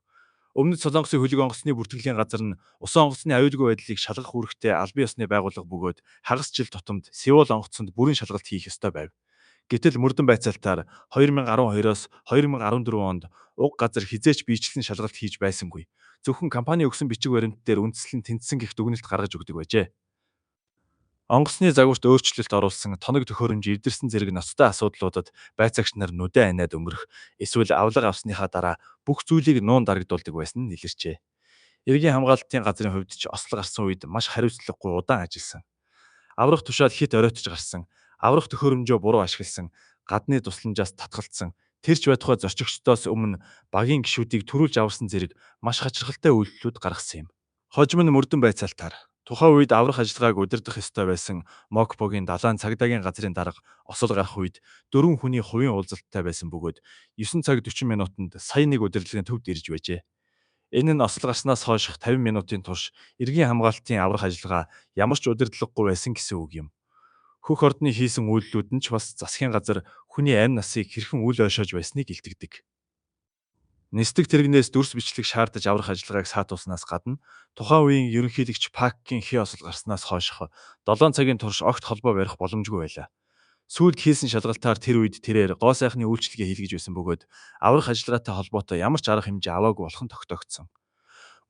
Өмнөд Солонгосын хөлөг онгоцны бүртгэлийн газар нь усан онгоцны аюулгүй байдлыг шалгах үүрэгтэй албан ёсны байгууллага бөгөөд хагас жил тутамд Сеул онгоцонд бүрэн шалгалт хийх ёстой байв. Гэтэл мөрдөн байцаалтаар 2012-оос 2014 онд уг газар хизээч биечлэн шалгалт хийж байсангүй. Зөвхөн компани өгсөн бичиг баримт дээр үндэслэн тэнцсэн гэх дүгнэлт гаргаж өгдөг байжээ. Онгоцны загварт өөрчлөлт оруулсан тоног төхөөрөмж эвдэрсэн зэрэг ноцтой асуудлуудад байцаагч нар нүдэн аниад өнгөрөх эсвэл авлага авсныхаа дараа бүх зүйлийг нуун дарагдуулдаг байсан нь илэрчээ. Иргэний хамгаалалтын газрын хувьд ч ослог гарсан үед маш хариуцлагагүй удаан ажилласан. Аврах тушаал хит оройтож гарсан, аврах төхөөрөмжөө буруу ашигласан, гадны тусламжаас татгалцсан, тэрч байтугай зорчигчдоос өмнө багийн гишүүдийг төрүүлж аварсан зэрэг маш хачирхалтай үйлдэлүүд гаргасан юм. Хожим нь мөрдөн байцаалтаар тухайн үед аврах ажиллагааг удирдах ёстой байсан Мокпогийн далайн цагдаагийн газрын дарга осол гарах үед 4 хүний хувийн уулзалттай байсан бөгөөд 9 цаг 40 минутанд сая нэг удирдлагын төвд ирж байжээ. Энэ нь осол гарснаас хойш 50 минутын турш иргэний хамгаалалтын аврах ажиллагаа ямар ч удирдлаггүй байсан гэсэн үг юм. Хөх ордны хийсэн үйлдэлүүд нь ч бас засгийн газар хүний амь насыг хэрхэн үл ойшоож байсныг илтгэдэг. Нисдэг тэрэгнээс дүрс бичлэг шаардаж аврах ажиллагааг саатууснаас гадна тухайн үеийн ерөнхийлөгч Пакгийн хий осол гарснаас хойшох 7 цагийн турш огт холбоо барих боломжгүй байлаа. Сүүлд хийсэн шалгалтаар тэр үед тэрээр гоо сайхны үйлчлэгээ хийлгэж байсан бөгөөд аврах ажиллагаатай холбоотой ямар ч арга хэмжээ аваагүй болох нь тогтоогдсон.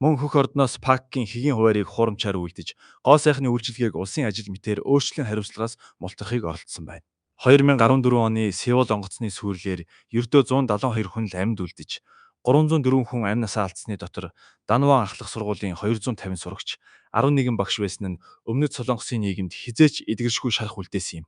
Мөн хөх ордноос Пакгийн хэгийн хуваарийг хуурамчаар үлдэж гоо сайхны үйлчлэгээг улсын ажил мэтээр өөрчлөн хариуцлагаас мултахыг оролдсон байна. 2014 оны Сеул онгоцны сүйрлээр ердөө 172 хүн л амьд үлдэж 304 хүн амь насаа алдсны дотор Данван ахлах сургуулийн 250 сурагч, 11 багш байсан нь өмнөд Солонгосын нийгэмд хизээч эдгэршгүй шарах үлдээсэн юм.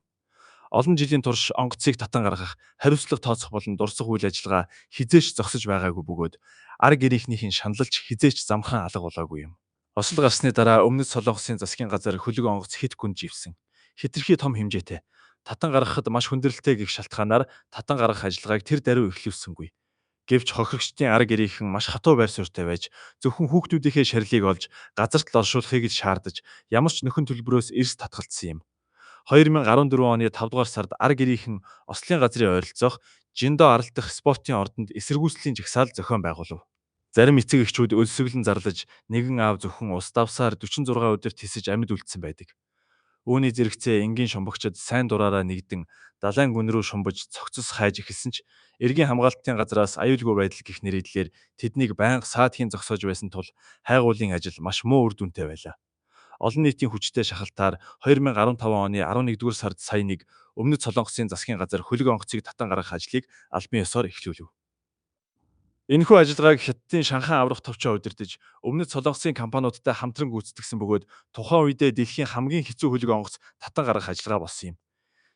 Олон жилийн турш онгоцыг татан гаргах, хариуцлага тооцох болон дурсах үйл ажиллагаа хизээч зогсож байгаагүй бөгөөд ар гэрийнхнийхин шаналж хизээч замхан алга болоогүй юм. Осол гарсны дараа өмнөд Солонгосын засгийн газар хөлөг онгоц хэд гүн живсэн. Хэтэрхий том хэмжээтэй. Татан гаргахад маш хүндрэлтэй гэх шалтгаанаар татан гаргах ажиллагааг тэр даруй эхлүүлсэнгүй. Гэвч хохирогчдын ар гэрийнхэн маш хатуу байр суурьтай байж зөвхөн хүүхдүүдийнхээ шарилыг олж газарт л оршуулахыг л шаардаж ямар ч нөхөн төлбөрөөс эрс татгалцсан юм. 2014 оны 5 дугаар сард ар гэрийнхэн ослын газрын ойролцоох Жиндо арал дахь спортын ордонд эсэргүүцлийн жагсаал зохион байгуулав. Зарим эцэг эхчүүд өлсөглөн зарлаж нэгэн аав зөвхөн ус давсаар 46 өдөрт тисэж амьд үлдсэн байдаг. Үүний зэрэгцээ энгийн шумбагчид сайн дураараа нэгдэн далайн гүн рүү шумбаж цогцос хайж эхэлсэн ч эргийн хамгаалалтын газраас аюулгүй байдал гэх нэрийдлээр тэднийг байнга саадхийн зогсоож байсан тул хайгуулын ажил маш муу үр дүнтэй байлаа. Олон нийтийн хүчтэй шахалтаар 2015 оны 11-р сард сая нэг Өмнөд Солонгосын засгийн газар хөлөг онгоцыг татан гаргах ажлыг албан ёсоор эхлүүлв. Энэхүү ажиллагааг Хятадын Шанхай аврах товчоо удирдах Өмнөд Солонгосын компаниудтай хамтран гүйцэтгэсэн бөгөөд тухайн үедээ дэлхийн хамгийн хэцүү хөлөг онгоц татан гаргах ажиллагаа болсон юм.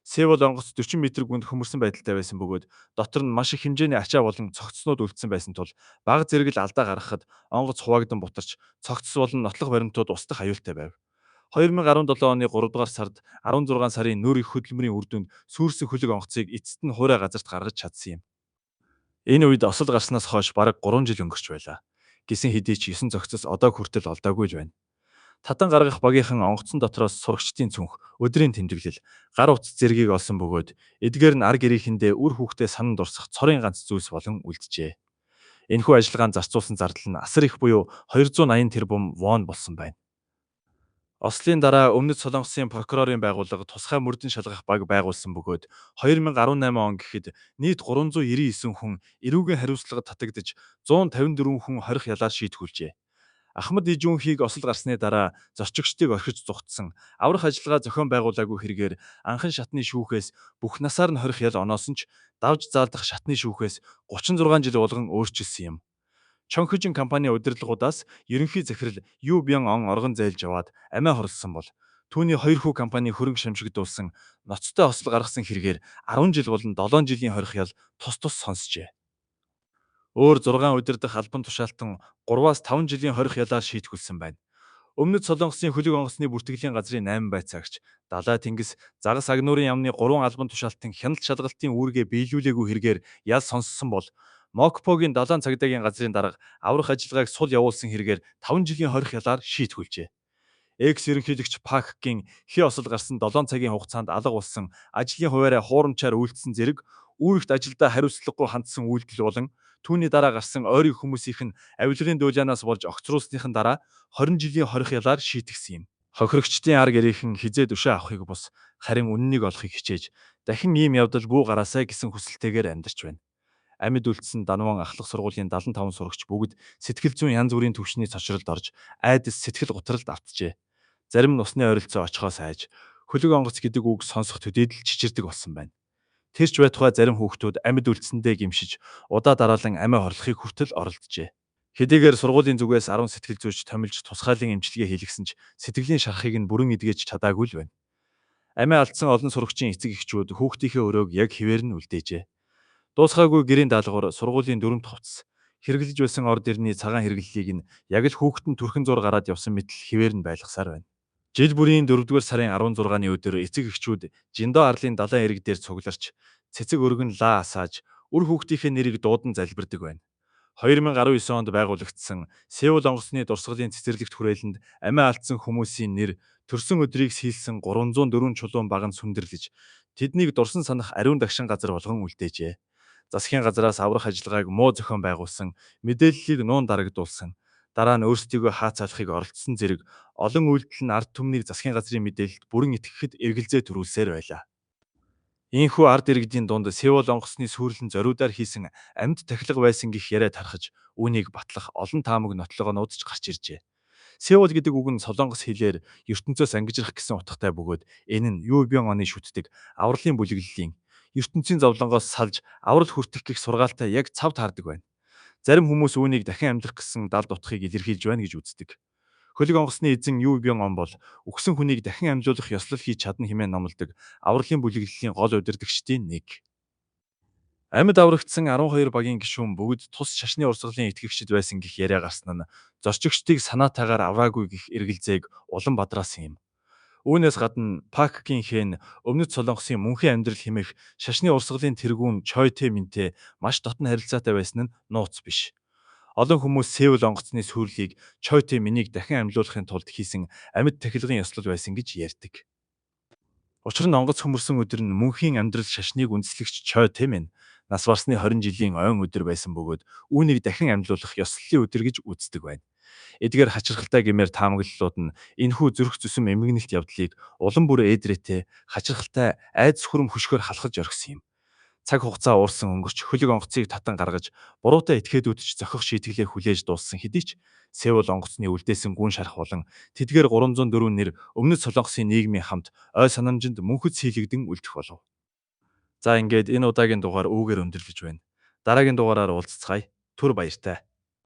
Сеул онгоц 40 м гүнд хөмөрсөн байдалтай байсан бөгөөд дотор нь маш их хэмжээний ачаа болон цогцснууд үлдсэн байсан тул бага зэрэг л алдаа гаргахад онгоц хуваагдан бутарч цогцс болон нотлох баримтууд устдах аюултай байв. 2017 оны 3 дугаар сард 16 сарын нөр их хөдөлмөрийн үр дүнд сүүрсэн хөлөг онгоцыг эцэст нь хуурай газарт гаргаж чадсан юм. Энэ үед осол гарснаас хойш бараг 3 жил өнгөрч байлаа. Гэсэн хэдий ч 9 цогцос одоо хүртэл олдоогүй л байна. Татан гаргах багийнхан онгоцон дотроос сурагчдын цүнх, өдрийн тэмдэглэл, гар утас зэргийг олсон бөгөөд эдгээр нь ар гэрээхэндээ үр хүүхдээ санан дурсах цорын ганц зүйлс болон үлджээ. Энэхүү ажиллагаанд зарцуулсан зардал нь асар их буюу 280 тэрбум вон болсон байна. Ослын дараа Өмнөд Солонгосын прокурорын байгууллага тусгай мөрдөн шалгах баг байгуулсан бөгөөд 2018 он гэхэд нийт 399 хүн эрүүгийн хариуцлага татагдж 154 хүн хорих ялаар шийтгүүлжээ. Ахмад Ижүүнхийг осол гарсны дараа зорчигчдыг орхиж зугтсан аврах ажиллагаа зохион байгуулаагүй хэрэгээр анхан шатны шүүхээс бүх насаар нь хорих ял оноосон ч давж заалдах шатны шүүхээс 36 жил болгон өөрчилсөн юм. Чонхижин компани удирдлагуудаас ерөнхий захирал Ю Бян Он оргон зайлж аваад амиа хорлсон бол түүний 2 хүү компани хөрөнгө шамшигдуулсан ноцтой осол гаргасан хэрэгээр 10 жил болон 7 жилийн хорих ял тус сонсжээ. Өөр 6 удирдах албан тушаалтан 3-5 жилийн хорих ялаар шийтгүүлсэн байна. Өмнөд Солонгосын хөлөг онгоцны бүртгэлийн газрын 8 байцаагч, Далай тэнгис, Загас агнуурын яамны 3 албан тушаалтан хяналт шалгалтын үүргээ биелүүлээгүй хэрэгээр ял сонссон бол Мокпогийн далайн цагдаагийн газрын дарга аврах ажиллагааг сул явуулсан хэрэгээр 5 жилийн хорих ялаар шийтгүүлжээ. Экс ерөнхийлөгч Пакгийн хи осол гарсан 7 цагийн хугацаанд алга болсон ажлын хуваарай хуурамчаар үйлдсэн зэрэг үүрэгт ажилдаа хариуцлагагүй хандсан үйлдэл болон түүний дараа гарсан ойрын хүмүүсийнх нь авилгын дуулианаас болж огцруулсныхан дараа 20 жилийн хорих ялаар шийтгсэн юм. Хохирогчдын ар гэрийнхэн хизээд өшөө авахыг бус харин үннийг олохыг хичээж дахин ийм явдал бүү гараасай гэсэн хүсэлтэйгээр амьдарч байна. Амьд үлдсэн Данван ахлах сургуулийн 75 сурагч бүгд сэтгэл зүйн янз бүрийн төвчний цочролд орж айдас сэтгэл гутралд автжээ. Зарим нь усны ойролцоо очихоос айж хөлөг онгоц гэдэг үг сонсох төдийдл чичирдэг болсон байна. Тэрч байтугай зарим хүүхдүүд амьд үлдсэндээ гимшиж удаа дараалан амиа хорлохыг хүртэл оролджээ. Хэдийгээр сургуулийн зүгээс 10 сэтгэл зүйч томилж тусгайлан эмчилгээ хийлгсэн ч сэтгэлийн шарахыг нь бүрэн эдгэж чадаагүй л байна. Амиа алдсан олон сурагчийн эцэг эхчүүд хүүхдийнхээ өрөөг яг хിവэр нь үлдээжээ. Дуусгаагүй гэрийн даалгавар сургуулийн 4-р хувцас хэрэглэж байсан орд ирний цагаан хэрэглэлийг нь яг л хүүхдэн түрхэн зур гараад явсан мэт хിവэр нь байлгасаар байна. Жил бүрийн 4-р сарын 16-ны өдөр эцэг эхчүүд Жиндо арлын далайн эрэг дээр цугларч цэцэг өргөн лаа асааж үр хүүхдийнхээ нэрийг дуудан залбирдаг байна. 2019 онд байгуулагдсан Сеул онгоцны дурсгалын цэцэрлэгт хүрээлэнд амиа алдсан хүмүүсийн нэр төрсөн өдрийг сийлсэн 304 чулуун баг нь сүндэрлэж тэднийг дурсан санах ариун дагшин газар болгон үлдээжээ. Засгийн газраас аврах ажиллагааг муу зохион байгуулсан, мэдээллийг нуун дарагдуулсан, дараа нь өөрсдийгөө хаацаалахыг оролдсон зэрэг олон үйлдэл нь ард түмнийг засгийн газрын мэдээлэлд бүрэн итгэхэд эргэлзээ төрүүлсээр байлаа. Ийхүү ард иргэдийн дунд Сеул онгоцны сүрлэн зориудаар хийсэн амьд тахилга байсан гэх яриа тархаж үүнийг батлах олон таамаг нотлогоонууд ч гарч иржээ. Сеул гэдэг үг нь солонгос хэлээр ертөнцөөс ангижрах гэсэн утгатай бөгөөд энэ нь Ю Бян оны шүтдэг авралын бүлэглэлийн ертөнцийн зовлонгоос салж аврал хүртэх гэх сургаалтай яг цав таардаг байна. Зарим хүмүүс үүнийг дахин амьдрах гэсэн далд утгыг илэрхийлж байна гэж үздэг. Хөлөг онгоцны эзэн Ю Бян Он бол үхсэн хүнийг дахин амжуулах ёслол хийж чадна хэмээн номлодог авралын бүлэглэлийн гол удирдагчдын нэг. Амьд аврагдсан 12 багийн гишүүн бүгд тус шашны урсгалын итгэгчид байсан гэх яриа гарсан нь зорчигчдыг санаатаагаар авраагүй гэх эргэлзээг улам бадраасан юм. Үүнээс гадна Пакгийн хэн Өмнөд Солонгосын мөнхийн амьдрал хэмээх шашны урсгалын тэргүүн Чой Тэ Минтэй маш дотн харилцаатай байсан нь нууц биш. Олон хүмүүс Сеул онгоцны сүрлийг Чой Тэ Минийг дахин амьлуулахын тулд хийсэн амьд тахилгын ёслол байсан гэж ярьдаг. Учир нь онгоц хөмөрсөн өдөр нь мөнхийн амьдрал шашныг үндэслэгч Чой Тэ Мин нас барсны 20 жилийн ойн өдөр байсан бөгөөд үүнийг дахин амьлуулах ёслолын өдөр гэж үздэг байна. Эдгээр хачирхалтай гэмээр таамаглалууд нь энэхүү зүрх зүсэм эмгэнэлт явдлыг улам бүр ээдрээтэй хачирхалтай айдас хүрм хөшгөөр халахж орхисон юм. Цаг хугацаа уурсан өнгөрч хөлөг онгоцыг татан гаргаж буруутай этгээдүүд ч зохих шийтгэлээ хүлээж дууссан хэдий ч Сеул онгоцны үлдээсэн гүн шарах болон тэдгээр 304 нэр өмнөд Солонгосын нийгмийн хамт ой санамжинд мөнхөд сийлэгдэн үлдэх болов. За ингээд энэ удаагийн дугаар үүгээр өндөрлөж байна. Дараагийн дугаараар уулзцгаая. Түр баяртай.